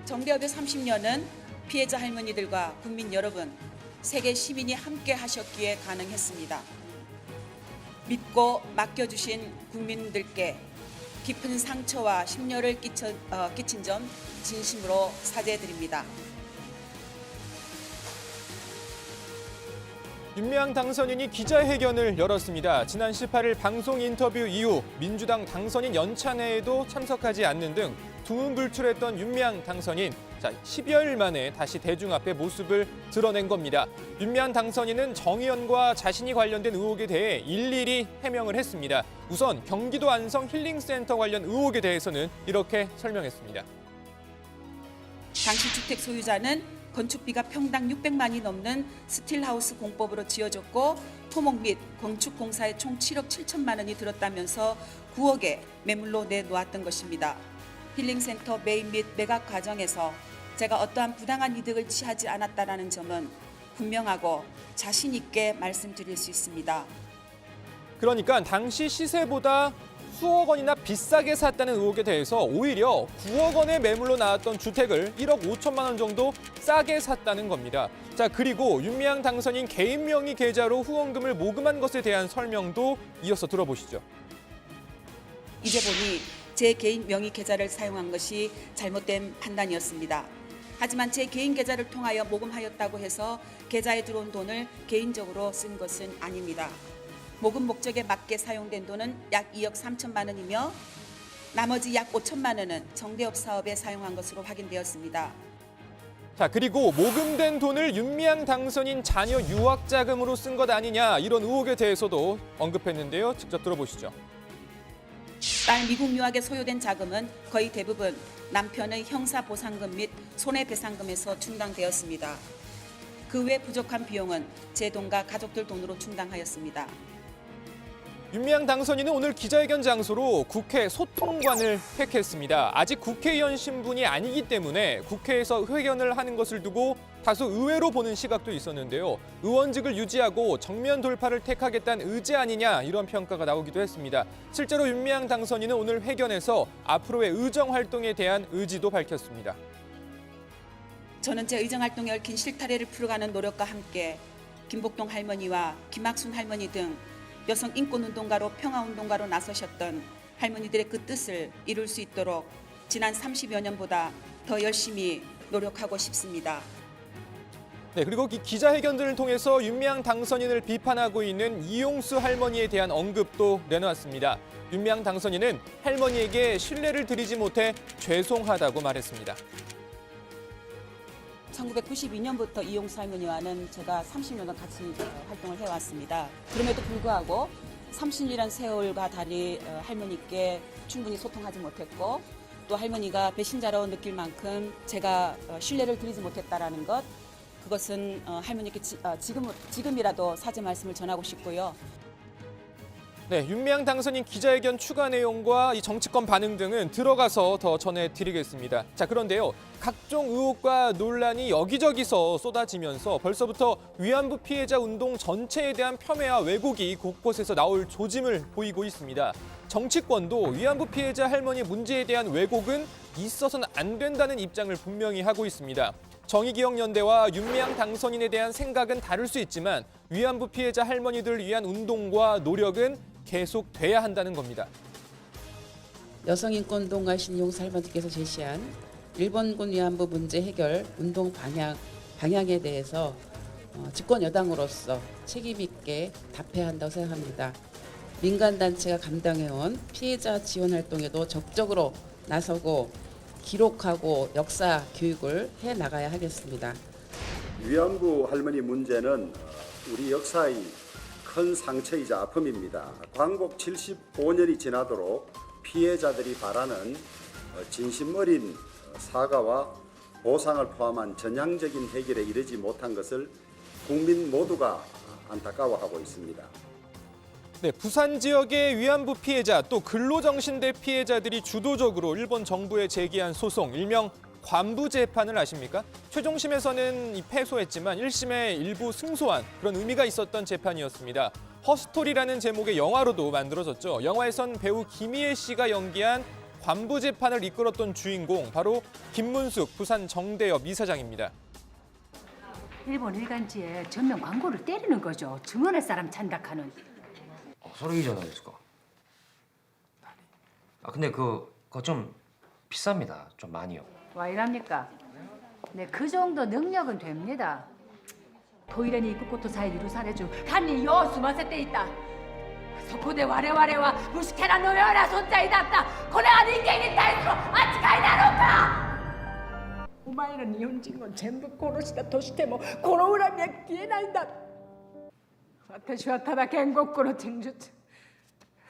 정대협의 30년은 피해자 할머니들과 국민 여러분, 세계 시민이 함께 하셨기에 가능했습니다. 믿고 맡겨주신 국민들께 깊은 상처와 심려를 끼친 점 진심으로 사죄드립니다. 윤미향 당선인이 기자회견을 열었습니다. 지난 18일 방송 인터뷰 이후 민주당 당선인 연찬회에도 참석하지 않는 등 두문불출했던 윤미향 당선인. 10여일 만에 다시 대중 앞에 모습을 드러낸 겁니다. 윤미향 당선인은 정의연과 자신이 관련된 의혹에 대해 일일이 해명을 했습니다. 우선 경기도 안성 힐링센터 관련 의혹에 대해서는 이렇게 설명했습니다. 당시 주택 소유자는 건축비가 평당 600만이 넘는 스틸하우스 공법으로 지어졌고 토목 및 건축 공사에 총 7억 7천만 원이 들었다면서 9억에 매물로 내놓았던 것입니다. 힐링센터 매입 및 매각 과정에서 제가 어떠한 부당한 이득을 취하지 않았다는 점은 분명하고 자신 있게 말씀드릴 수 있습니다. 그러니까 당시 시세보다 수억 원이나 비싸게 샀다는 의혹에 대해서 오히려 9억 원의 매물로 나왔던 주택을 1억 5천만 원 정도 싸게 샀다는 겁니다. 그리고 윤미향 당선인 개인 명의 계좌로 후원금을 모금한 것에 대한 설명도 이어서 들어보시죠. 이제 보니 제 개인 명의 계좌를 사용한 것이 잘못된 판단이었습니다. 하지만 제 개인 계좌를 통하여 모금하였다고 해서 계좌에 들어온 돈을 개인적으로 쓴 것은 아닙니다. 모금 목적에 맞게 사용된 돈은 약 2억 3천만 원이며 나머지 약 5천만 원은 정대협 사업에 사용한 것으로 확인되었습니다. 그리고 모금된 돈을 윤미향 당선인 자녀 유학 자금으로 쓴 것 아니냐 이런 의혹에 대해서도 언급했는데요. 직접 들어보시죠. 딸 미국 유학에 소요된 자금은 거의 대부분 남편의 형사보상금 및 손해배상금에서 충당되었습니다. 그 외 부족한 비용은 제 돈과 가족들 돈으로 충당하였습니다. 윤미향 당선인은 오늘 기자회견 장소로 국회 소통관을 택했습니다. 아직 국회의원 신분이 아니기 때문에 국회에서 회견을 하는 것을 두고 다소 의외로 보는 시각도 있었는데요. 의원직을 유지하고 정면 돌파를 택하겠다는 의지 아니냐 이런 평가가 나오기도 했습니다. 실제로 윤미향 당선인은 오늘 회견에서 앞으로의 의정 활동에 대한 의지도 밝혔습니다. 저는 제 의정 활동에 얽힌 실타래를 풀어가는 노력과 함께 김복동 할머니와 김학순 할머니 등 여성 인권운동가로 평화운동가로 나서셨던 할머니들의 그 뜻을 이룰 수 있도록 지난 30여 년보다 더 열심히 노력하고 싶습니다. 그리고 기자회견들을 통해서 윤미향 당선인을 비판하고 있는 이용수 할머니에 대한 언급도 내놓았습니다. 윤미향 당선인은 할머니에게 신뢰를 드리지 못해 죄송하다고 말했습니다. 1992년부터 이용수 할머니와는 제가 30년간 같이 활동을 해왔습니다. 그럼에도 불구하고 30년이란 세월과 달리 할머니께 충분히 소통하지 못했고 또 할머니가 배신자로 느낄 만큼 제가 신뢰를 드리지 못했다라는 것, 그것은 할머니께 지금이라도 사죄 말씀을 전하고 싶고요. 윤미향 당선인 기자회견 추가 내용과 이 정치권 반응 등은 들어가서 더 전해드리겠습니다. 그런데요. 각종 의혹과 논란이 여기저기서 쏟아지면서 벌써부터 위안부 피해자 운동 전체에 대한 폄훼와 왜곡이 곳곳에서 나올 조짐을 보이고 있습니다. 정치권도 위안부 피해자 할머니 문제에 대한 왜곡은 있어서는 안 된다는 입장을 분명히 하고 있습니다. 정의기억연대와 윤미향 당선인에 대한 생각은 다를 수 있지만 위안부 피해자 할머니들을 위한 운동과 노력은 계속돼야 한다는 겁니다. 여성인권운동가 신용수 할머니께서 제시한 일본군 위안부 문제 해결 운동 방향에 대해서 집권 여당으로서 책임 있게 답해야 한다고 생각합니다. 민간단체가 감당해온 피해자 지원 활동에도 적극적으로 나서고 기록하고 역사 교육을 해나가야 하겠습니다. 위안부 할머니 문제는 우리 역사의 큰 상처이자 아픔입니다. 광복 75년이 지나도록 피해자들이 바라는 진심 어린 사과와 보상을 포함한 전향적인 해결에 이르지 못한 것을 국민 모두가 안타까워하고 있습니다. 부산 지역의 위안부 피해자 또 근로정신대 피해자들이 주도적으로 일본 정부에 제기한 소송, 일명 관부 재판을 아십니까? 최종심에서는 패소했지만 1심에 일부 승소한 그런 의미가 있었던 재판이었습니다. 허스토리라는 제목의 영화로도 만들어졌죠. 영화에선 배우 김희애 씨가 연기한 관부 재판을 이끌었던 주인공 바로 김문숙 부산 정대협 이사장입니다. 일본 일간지에 전면 광고를 때리는 거죠. 증언할 사람 찬다카는. それいいじゃないですか. 아 근데 그거 좀 비쌉니다. 좀 많이요. 와 이랍니까? 네, 그 정도 능력은 됩니다. 도일에行くことさえ許されず犯人を済ませていた。そこで我々は虫けらのような存在だった。これは人間に対する扱いなのか。お前ら日本人を全部殺したとしてもこの恨みは消えないんだ。私はただ建国庫の陳述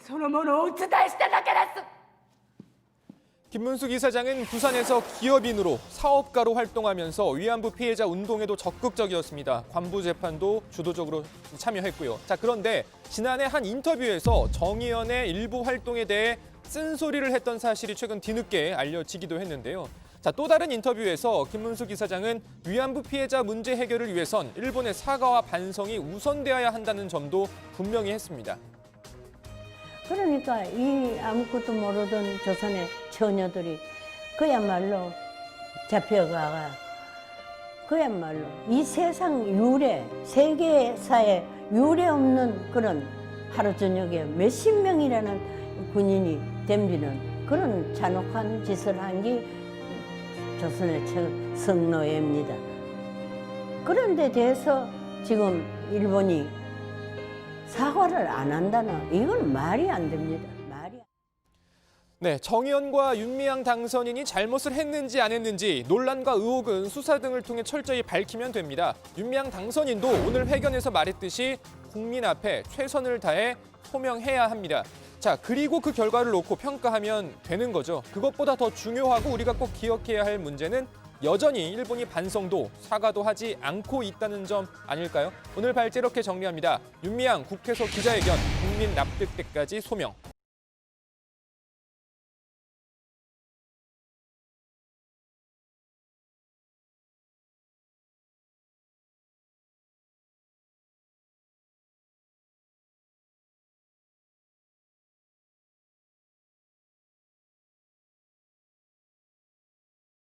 そのものをお伝えしただけです。 김문숙 이사장은 부산에서 기업인으로 사업가로 활동하면서 위안부 피해자 운동에도 적극적이었습니다. 관부 재판도 주도적으로 참여했고요. 자, 그런데 지난해 한 인터뷰에서 정의연의 일부 활동에 대해 쓴소리를 했던 사실이 최근 뒤늦게 알려지기도 했는데요. 자, 또 다른 인터뷰에서 김문숙 이사장은 위안부 피해자 문제 해결을 위해선 일본의 사과와 반성이 우선되어야 한다는 점도 분명히 했습니다. 그러니까 이 아무것도 모르던 조선의 처녀들이 그야말로 잡혀가 그야말로 이 세상 유례, 세계사에 유례 없는 그런 하루 저녁에 몇십 명이라는 군인이 덤비는 그런 잔혹한 짓을 한 게 조선의 성노예입니다. 그런데 대해서 지금 일본이 사과를 안 한다는 이건 말이 안 됩니다. 네, 정의연과 윤미향 당선인이 잘못을 했는지 안 했는지 논란과 의혹은 수사 등을 통해 철저히 밝히면 됩니다. 윤미향 당선인도 오늘 회견에서 말했듯이 국민 앞에 최선을 다해 소명해야 합니다. 자, 그리고 그 결과를 놓고 평가하면 되는 거죠. 그것보다 더 중요하고 우리가 꼭 기억해야 할 문제는 여전히 일본이 반성도 사과도 하지 않고 있다는 점 아닐까요? 오늘 발제 이렇게 정리합니다. 윤미향 국회에서 기자회견 국민 납득 때까지 소명.